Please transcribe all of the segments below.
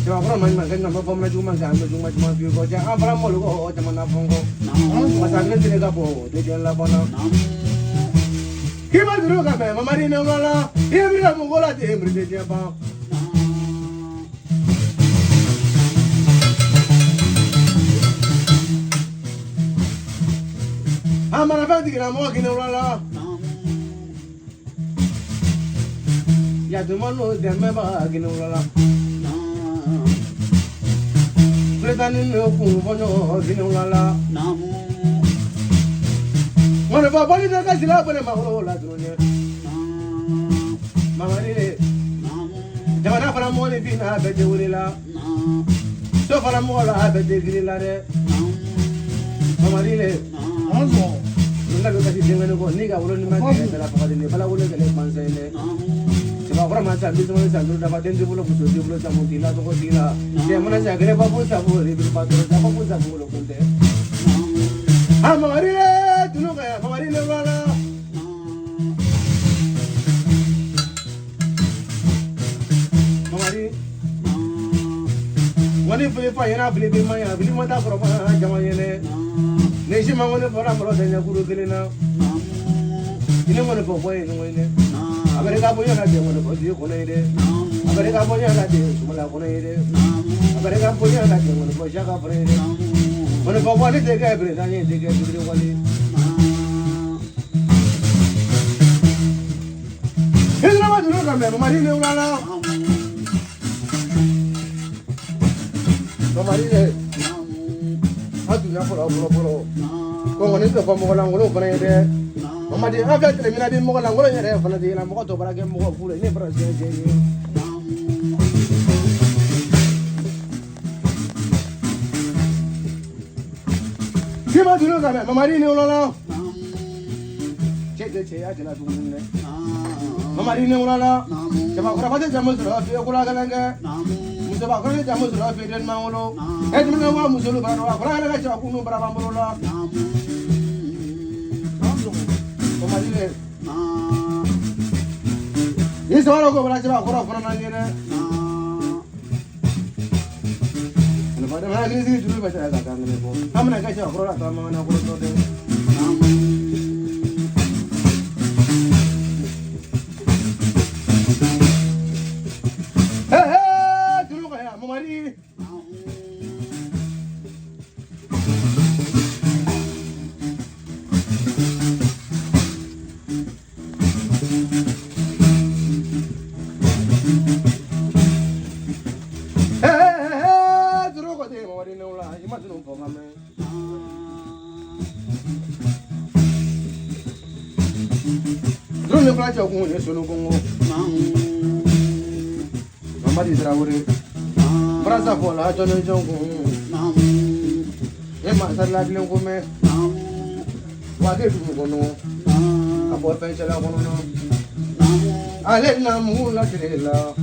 Jama fara man man kan ma fama juma kan ma juma bi ko ja afara mo ko jama na fongo masa ne tele ka bo de jen la bona kima duro ka be mama ni no la e mi la mo la de mi de je ba amara fa di na mo ki no la ya du mo no de me ba ki no la Pretani no ku bono ginu lala namu Mone ba bani na ka sila bone ma ho la dunya mama ni le namu jamana fara mo ni bina be de wulila namu so fara mo la be de grila re namu mama ni le namu nda ko ka ti ngene ko ni ga wulo ni ma ke la fa de bala wulo ke le manse le namu Ahora más al mismo de salud, la patente por lo que se dio por esa montila, todo tila. Se llama esa grepa por sabor, y por patrón, está por sabor, lo conté. Ah, Mamarine, tú no caes, Mamarine, rara. Mamarine. Wani fili fa yana fili bi maya, fili mata foro fa jama yene. Ne shi mangone fora maro tanya kuru kelena. Ine ngone fo boy ngone. America boy na de ngone fo di kono ide. America boy na de sumala kono ide. America boy na de ngone fo shaka fore ide. Ngone fo wali de ga bre tanya de ga bre wali. Hela ma duro ka me Marine ulala. Marine. Atu na polo. Ko ngone to fa mo la ngolo fana ide. Mama di aka termina di mo la ngolo yere fana di la mo to bara ke mo ko le ne bara je je. Kima duro ka me Marine ulala. Che ya jela dunne. Marine ulala. Jama ko ba de jamo sura fi ko la galanga. Muso ba ko le jamo sura fi den mangolo. E dum na wa muso lu bara wa ko la ga cha ku nu bara bambolo la. Marine. Isso ahora ko bara cha ko ra fana na ngene. Ne ba de ma ni si duru ba cha ka ngene ko. Amna ga cha ko ra ta ma na ko to de. Drone placha ko ne solo kongo. Mama di Traore. Brasa fola jono jongo. E ma sala bile ko me. Wa ke du ko no. Ka bo fe chala ko no. Ale na mu la trela.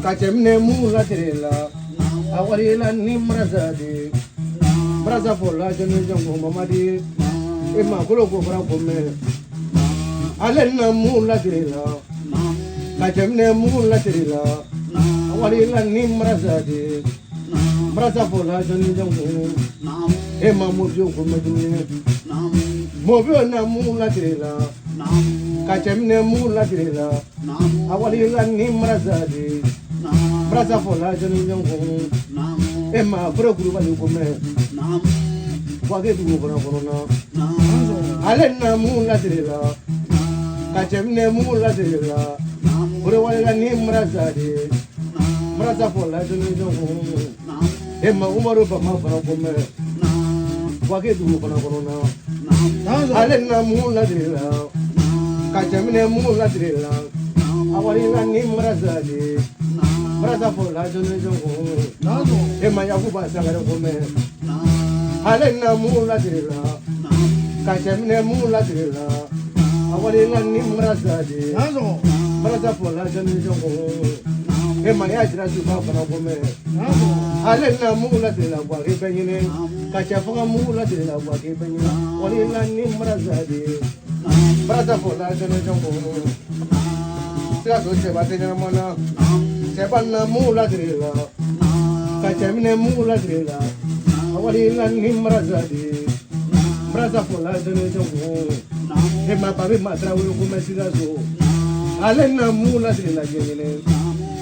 Ka chemne mu la trela. Awari la nimraza de. Brasa fola jono jongo mama di. E ma ko ko bra ko me. Ale na mu la trela. Ka chemne mu la trela. Awari la nimraza de. Brasa fola jono jongo. E ma mo bio ko me dunya. Mo bio na mu la trela. Ka chemne mu la trela. Awari la nimraza de. Brasa fola jono jongo. E ma bro kuru ba ko me. Wa ke du ko na. Ale na mu la trela. Ka chemne mu la trela. Ore wale la nimraza de. Brasa fola jono jongo. E ma umaru ba ma ko me. Wa ke du ko na. Ale na mu la trela. Ka chemne mu la trela. Awari la nimraza de. Brasa fola jono jongo. E ma ya ku ba sangare ko me. Ale na mu la trela. Ka chemne mu la trela. Awari la nimraza de. Brasa fola jono jongo. E ma ya jira su ba ko me. Ale na mu la trela kwa ke penyine. Ka chafunga mu la trela kwa ke penyine. Wali la nimraza de. Brasa fola jono jongo. Sia so che ba te na mona. Se ban na mu la trela. kachemne mula drela awali lan himraza de braza pola de jongo e ma babe matra wo ko mesira zo alena mula drela gele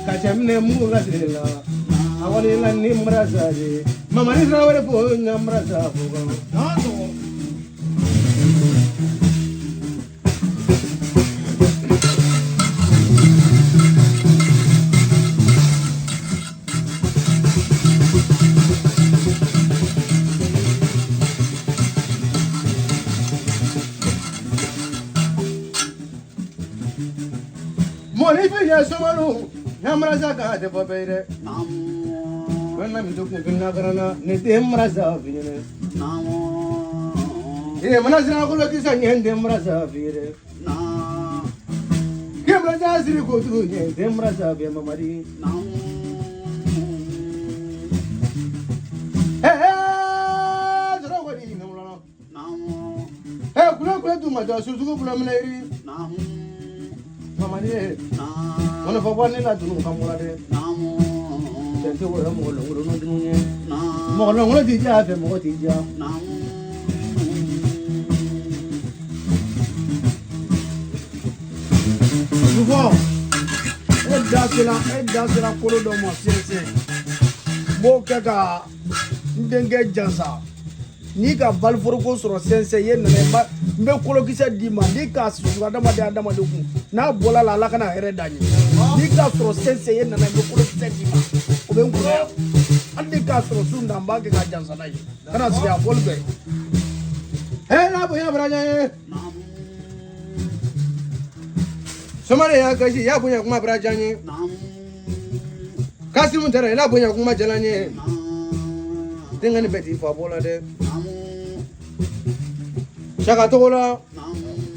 kachemne mula drela awali lan himraza de mama ni rawre po ngamraza po Molifia Somalu, Namraza de Babere. When I'm looking to Nagarana, Nedemraza Vine. Manazana Kulakis and Demraza Vire. Kimraza go through Demraza Vimamari. Hey, Kula to my daughter, Suzuka Pulamanari. Mamani, one of one in that room, Kamurade. Then they were more long, did you have a more teacher? Edasila polo do mo sense. Bokaga ndenge jansa. Ni ka balforko soro sense ye nana mbe kolo kisa di ma ni ka sura dama de ku na bola la kana here danyi ni ka soro sense ye nana mbe kolo kisa di ma o be ngura andi ka soro sunda mbage ka jansa dai kana siya bolbe na boya braja somare ya kashi ya bunya kuma braja ni kasimu tere la bunya kuma jalanye tengani beti fa bola de Chaka tola,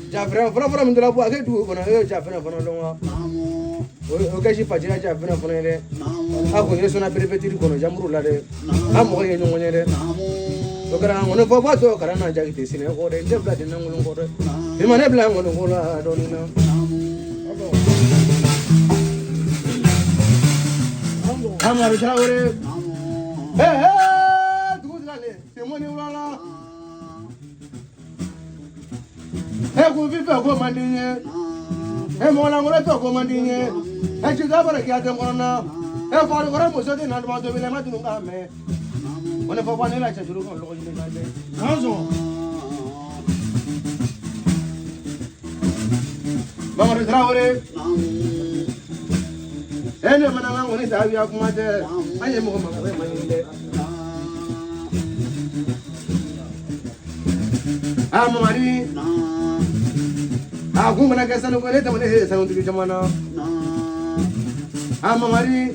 Jafra, from the Labu, I get to when I heard Jafra from Longa. Okashi Pajina Jafra from there. How can you not be petty con Jamrula? I'm going to win it. Okara, one of what Karana Jack is in a water, and blood in Angolan water. The Manabla on the Gola, I don't know. I'm not a traveler. Hey, good, the money run. Go viva go mandinye. Mola ngore to go mandinye. Chiza bara kya dem ona. Faru gora muso de nan ma to bile ma tunu ka me. One fa fa ne la cha juru ko lo jine ka de. Hazo. Mama re traore. Ene mana nga ngone ta ya kuma de. Aye mo ma ga ma ni de. Mari. Aku mana kesan ko le tamane sa unti jamana Mari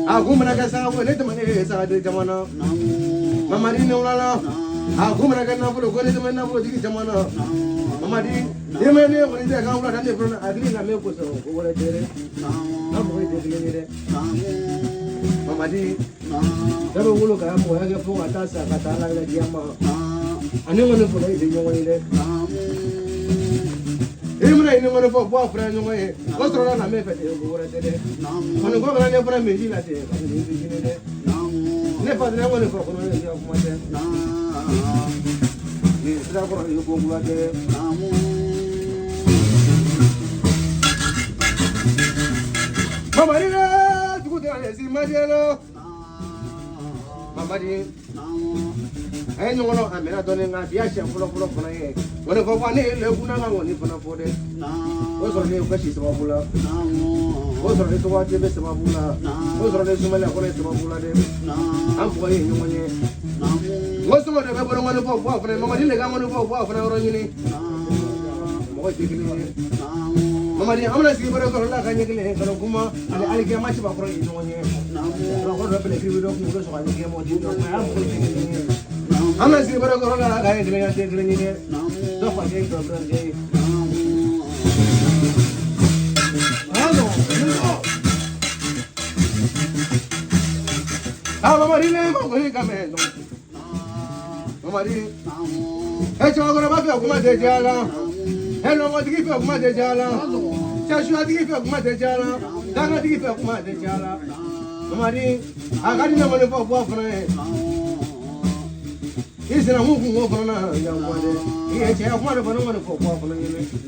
aku mana kesan ko le tamane sa de jamana Mari ne ulala aku mana kesan ko le tamane na ko di jamana Mari yeme ne ko ni de ka ula dande prona agli na me ko so ko wala tere na ko de de de Mari dabe wulo ka mo ya ke fo ata sa ka ta la la diama ani ngone fo le de ngone le Imuna ini ngono fo bo fra nyongo e ko tro na me fete ko wora tede kono ko bra ne fra me ji la te ka ni bi ni de ne pa ne ngono fo ko no ya ko mate ni sra ko ro ko ngula de mama ni na ku de ale si ma de lo mama di ay no no amena dole nga biya sha fulo fana ye wona fo fane le kuna nga woni fana fode o so ne ko shi sama bula o so ne to wa be sama bula o so ne suma la ko ne sama bula de am ko ye nyonye o so ne be boro ngone fo fana mama di le ga ngone fo fana ro nyini mo ko tikini mama di amna si boro ko la ka nyekle ko kuma ali ke ma ci ba ko ro nyonye ro ko be le ki do ko so ka ke mo di do ma am ko tikini I'm not going to go to the guy doing a thing in it. Don't forget to run day. I'm going to come in. Hey, you're going to have a good day, Jala. Hello, what do you give up, Mother Jala? Just you have to give up, Mother Jala. Don't give up, Mother Jala. Mari, I got no money for boyfriend. He's in a moving over now, young one. He has one of the money for boyfriend.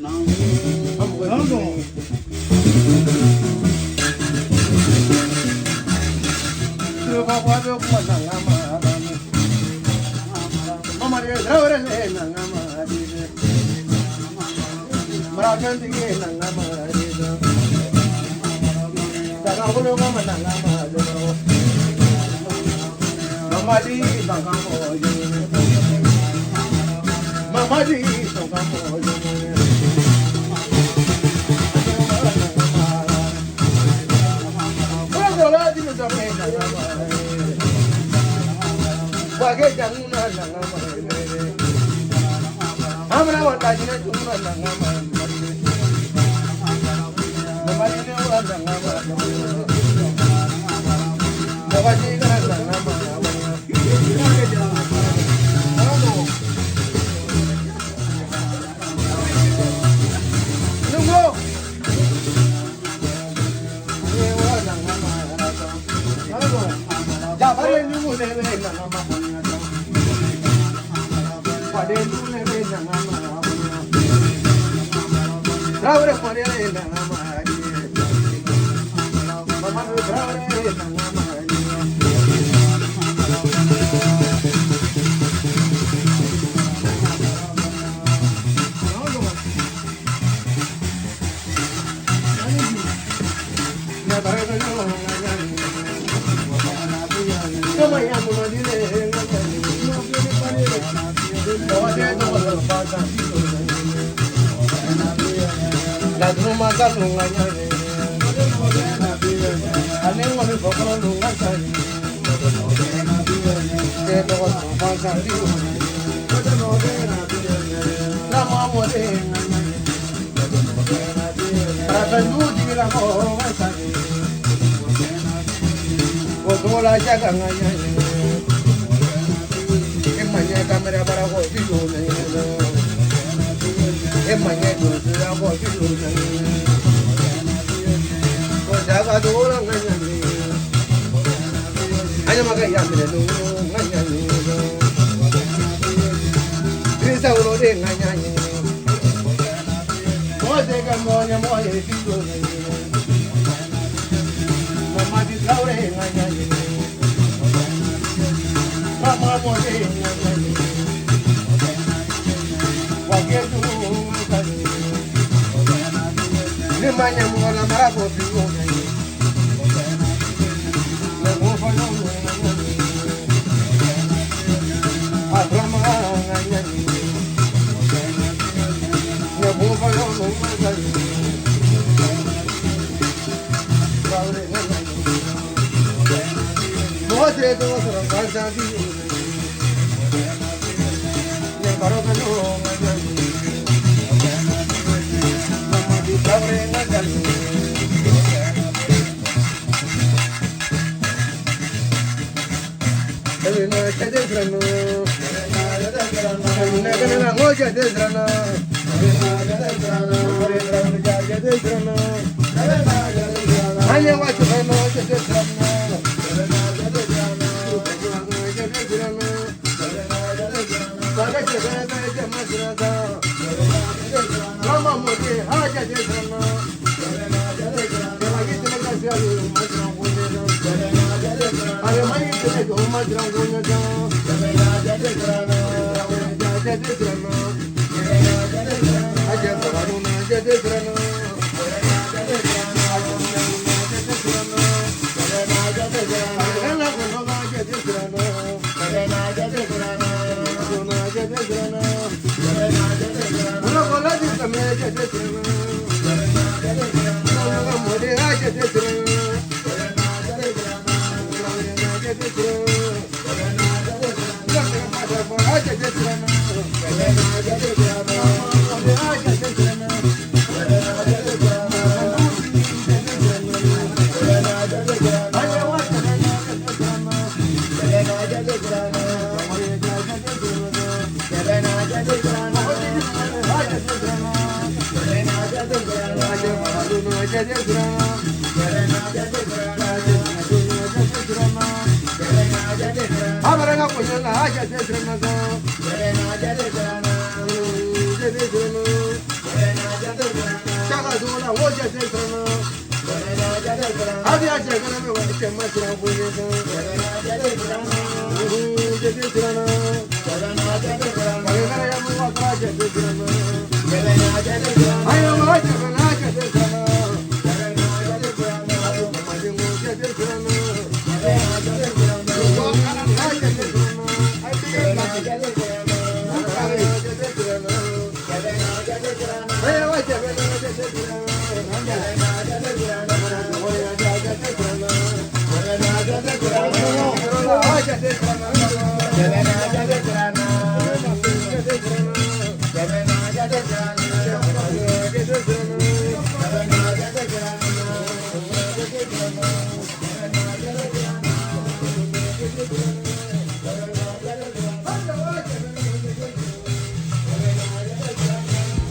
Oyana jate sirana sa. Oyana jate sirana. Jate sirana. Oyana jate sirana. Chaka dona wo jate sirana. Oyana jate sirana. Abia chaka me wa chema sirana boye sa. Oyana jate sirana. Jate sirana. Oyana jate sirana. Oyana ya mo wa jate sirana. Oyana jate sirana. Ayo ma jate sirana.